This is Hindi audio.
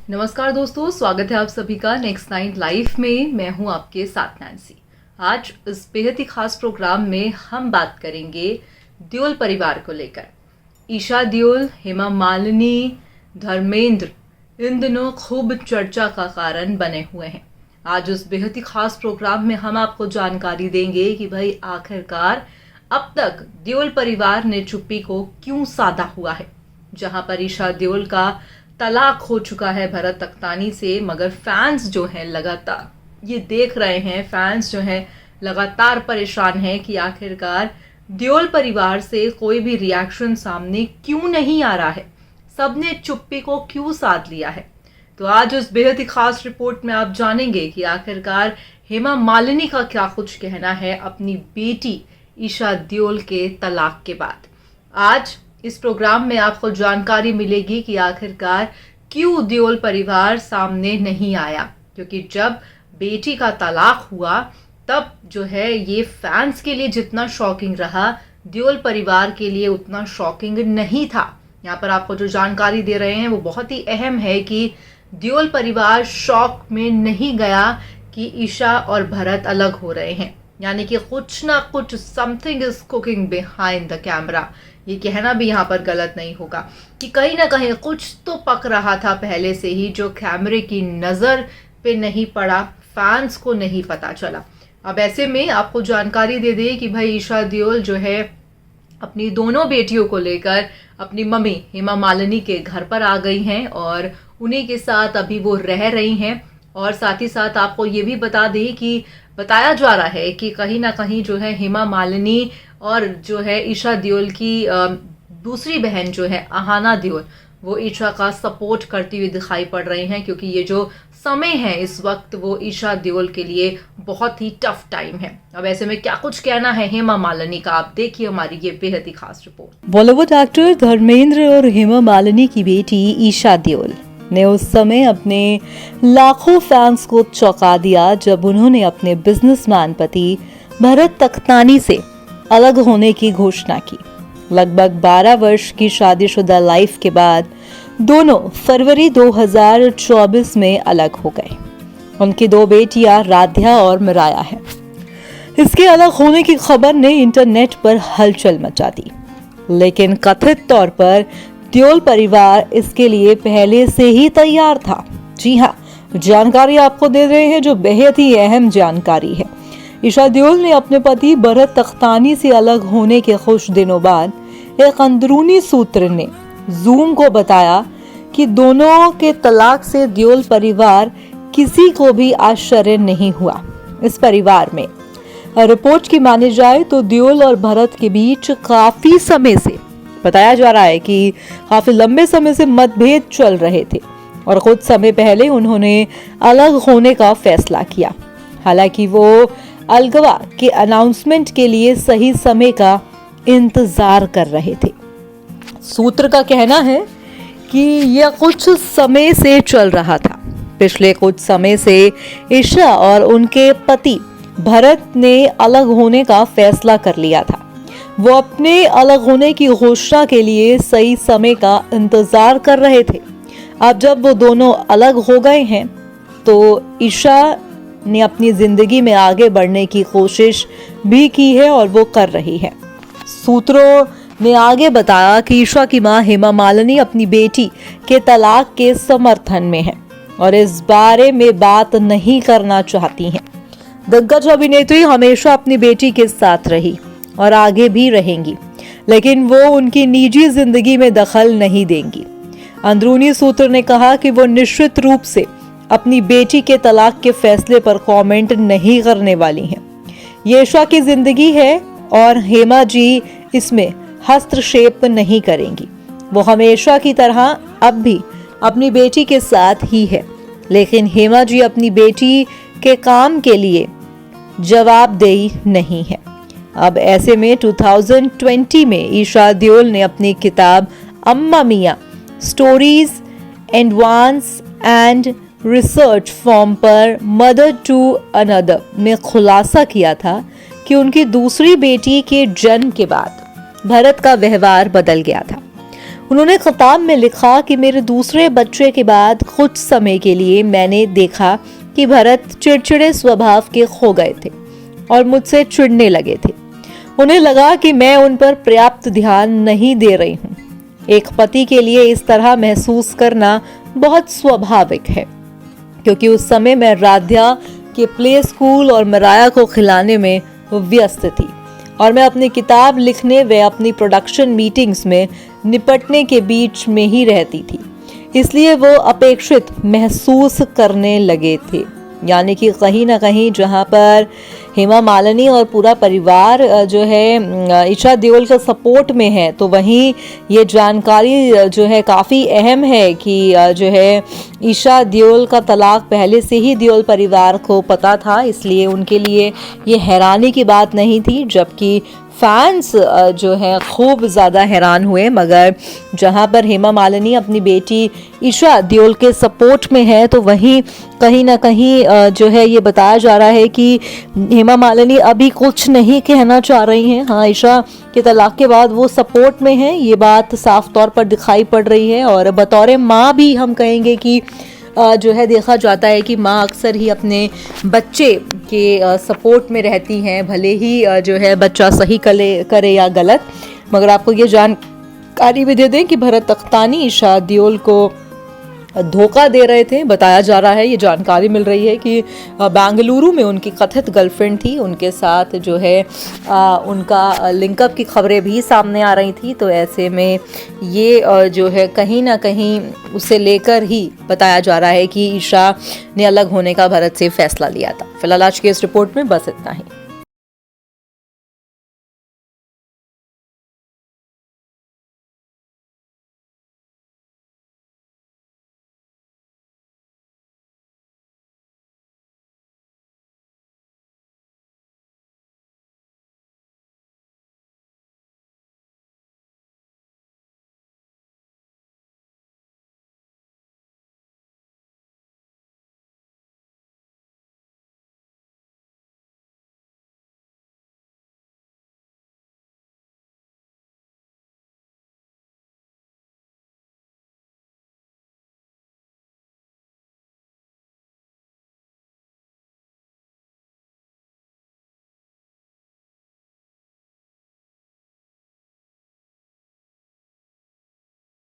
नमस्कार दोस्तों, स्वागत है आप सभी का नेक्स्ट नाइट लाइव में। मैं हूं आपके साथ नैन्सी। आज इस बेहद ही खास प्रोग्राम में हम बात करेंगे देओल परिवार को लेकर। ईशा देओल, हेमा मालिनी, धर्मेंद्र इन दिनों खूब चर्चा का कारण बने हुए हैं। आज उस बेहद ही खास प्रोग्राम में हम आपको जानकारी देंगे कि भाई आखिरकार अब तक देओल परिवार ने चुप्पी को क्यों साधा हुआ है। जहां पर ईशा देओल का तलाक हो चुका है भरत तख्तानी से, मगर फैंस जो हैं लगातार ये देख रहे हैं, फैंस जो हैं लगातार परेशान हैं कि आखिरकार देओल परिवार से कोई भी रिएक्शन सामने क्यों नहीं आ रहा है, सबने चुप्पी को क्यों साध लिया है। तो आज उस बेहद ही खास रिपोर्ट में आप जानेंगे कि आखिरकार हेमा मालिनी का क्या कुछ कहना है अपनी बेटी ईशा देओल के तलाक के बाद। आज इस प्रोग्राम में आपको जानकारी मिलेगी कि आखिरकार क्यों देओल परिवार सामने नहीं आया, क्योंकि जब बेटी का तलाक हुआ तब जो है ये फैंस के लिए जितना शॉकिंग रहा, देओल परिवार के लिए उतना शॉकिंग नहीं था। यहाँ पर आपको जो जानकारी दे रहे हैं वो बहुत ही अहम है कि देओल परिवार शॉक में नहीं गया कि ईशा और भरत अलग हो रहे हैं, यानी कि कुछ ना कुछ something is cooking behind the camera. ये कहना भी यहाँ पर गलत नहीं होगा कि कहीं ना कहीं कुछ तो पक रहा था पहले से ही, जो कैमरे की नज़र पे नहीं पड़ा, फैंस को नहीं पता चला। अब ऐसे में आपको जानकारी दे दे कि भाई ईशा देओल जो है अपनी दोनों बेटियों को लेकर अपनी मम्मी हेमा मालिनी के घर पर आ गई हैं और उन्हीं के साथ अभी वो रह रही हैं। और साथ ही साथ आपको ये भी बता दें कि बताया जा रहा है कि कहीं ना कहीं जो है हेमा मालिनी और जो है ईशा देओल की दूसरी बहन जो है अहाना देओल, वो ईशा का सपोर्ट करती हुई दिखाई पड़ रही हैं, क्योंकि ये जो समय है इस वक्त वो ईशा देओल के लिए बहुत ही टफ टाइम है। अब ऐसे में क्या कुछ कहना है हेमा मालिनी का, आप देखिए हमारी ये बेहद ही खास रिपोर्ट। बॉलीवुड एक्टर धर्मेंद्र और हेमा मालिनी की बेटी ईशा देओल ने उस समय अपने लाखों फैंस को चौंका दिया जब उन्होंने अपने बिजनेसमैन पति भरत तख्तानी से अलग होने की घोषणा की। लगभग 12 वर्ष की शादीशुदा लाइफ के बाद दोनों फरवरी 2024 में अलग हो गए। उनकी 2 बेटियां राध्या और मिराया हैं। इसके अलग होने की खबर ने इंटरनेट पर हलचल मचा दी, लेकिन कथित तौर पर देओल परिवार इसके लिए पहले से ही तैयार था। जी हाँ, जानकारी आपको दे रहे हैं जो बेहद ही अहम जानकारी है। ईशा देओल ने अपने पति भरत तख्तानी से अलग होने के कुछ दिनों बाद एक अंदरूनी सूत्र ने जूम को बताया कि दोनों के तलाक से देओल परिवार किसी को भी आश्चर्य नहीं हुआ। इस परिवार में रिपोर्ट की मानी जाए तो देओल और भरत के बीच काफी समय से बताया जा रहा है कि काफी लंबे समय से मतभेद चल रहे थे और कुछ समय पहले उन्होंने अलग होने का फैसला किया। हालांकि वो अलगवा के अनाउंसमेंट के लिए सही समय का इंतजार कर रहे थे। सूत्र का कहना है कि यह कुछ समय से चल रहा था। पिछले कुछ समय से ईशा और उनके पति भरत ने अलग होने का फैसला कर लिया था। वो अपने अलग होने की घोषणा के लिए सही समय का इंतजार कर रहे थे। अब जब वो दोनों अलग हो गए हैं तो ईशा ने अपनी जिंदगी में आगे बढ़ने की कोशिश भी की है और वो कर रही है। सूत्रों ने आगे बताया कि ईशा की मां हेमा मालिनी अपनी बेटी के तलाक के समर्थन में है और इस बारे में बात नहीं करना चाहती हैं। दिग्गज अभिनेत्री हमेशा अपनी बेटी के साथ रही और आगे भी रहेंगी, लेकिन वो उनकी निजी जिंदगी में दखल नहीं देंगी। अंदरूनी सूत्र ने कहा कि वो निश्चित रूप से अपनी बेटी के तलाक के फैसले पर कमेंट नहीं करने वाली हैं। ये ईशा की जिंदगी है और हेमा जी इसमें हस्तक्षेप नहीं करेंगी। वो हमेशा की तरह अब भी अपनी बेटी के साथ ही है, लेकिन हेमा जी अपनी बेटी के काम के लिए जवाबदेही नहीं है। अब ऐसे में 2020 में ईशा देओल ने अपनी किताब अम्मा मियां stories advance and research form पर मदर टू अनदर में खुलासा किया था कि उनकी दूसरी बेटी के जन्म के बाद भरत का व्यवहार बदल गया था। उन्होंने खिताब में लिखा कि मेरे दूसरे बच्चे के बाद कुछ समय के लिए मैंने देखा कि भरत चिड़चिड़े स्वभाव के हो गए थे और मुझसे चिढ़ने लगे थे। उन्हें लगा कि मैं उन पर पर्याप्त ध्यान नहीं दे रही हूँ। एक पति के लिए इस तरह महसूस करना बहुत स्वाभाविक है, क्योंकि उस समय मैं राध्या के प्ले स्कूल और मराया को खिलाने में व्यस्त थी और मैं अपनी किताब लिखने व अपनी प्रोडक्शन मीटिंग्स में निपटने के बीच में ही रहती थी, इसलिए वो अपेक्षित महसूस करने लगे थे। यानी कि कहीं ना कहीं जहाँ पर हेमा मालिनी और पूरा परिवार जो है ईशा देओल का सपोर्ट में है, तो वहीं ये जानकारी जो है काफ़ी अहम है कि जो है ईशा देओल का तलाक पहले से ही देओल परिवार को पता था, इसलिए उनके लिए ये हैरानी की बात नहीं थी। जबकि फैंस जो है खूब ज़्यादा हैरान हुए, मगर जहाँ पर हेमा मालिनी अपनी बेटी ईशा देओल के सपोर्ट में है, तो वहीं कहीं ना कहीं जो है ये बताया जा रहा है कि हेमा मालिनी अभी कुछ नहीं कहना चाह रही हैं। हाँ, ईशा के तलाक के बाद वो सपोर्ट में है, ये बात साफ तौर पर दिखाई पड़ रही है। और बतौर माँ भी हम कहेंगे कि जो है देखा जाता है कि माँ अक्सर ही अपने बच्चे के सपोर्ट में रहती हैं, भले ही जो है बच्चा सही करे या गलत। मगर आपको ये जानकारी भी दे दें कि भरत अख्तानी ईशा देओल को धोखा दे रहे थे। बताया जा रहा है, ये जानकारी मिल रही है कि बेंगलुरु में उनकी कथित गर्लफ्रेंड थी, उनके साथ जो है उनका लिंकअप की खबरें भी सामने आ रही थी। तो ऐसे में ये जो है कहीं ना कहीं उसे लेकर ही बताया जा रहा है कि ईशा ने अलग होने का भरत से फैसला लिया था। फिलहाल आज की इस रिपोर्ट में बस इतना ही।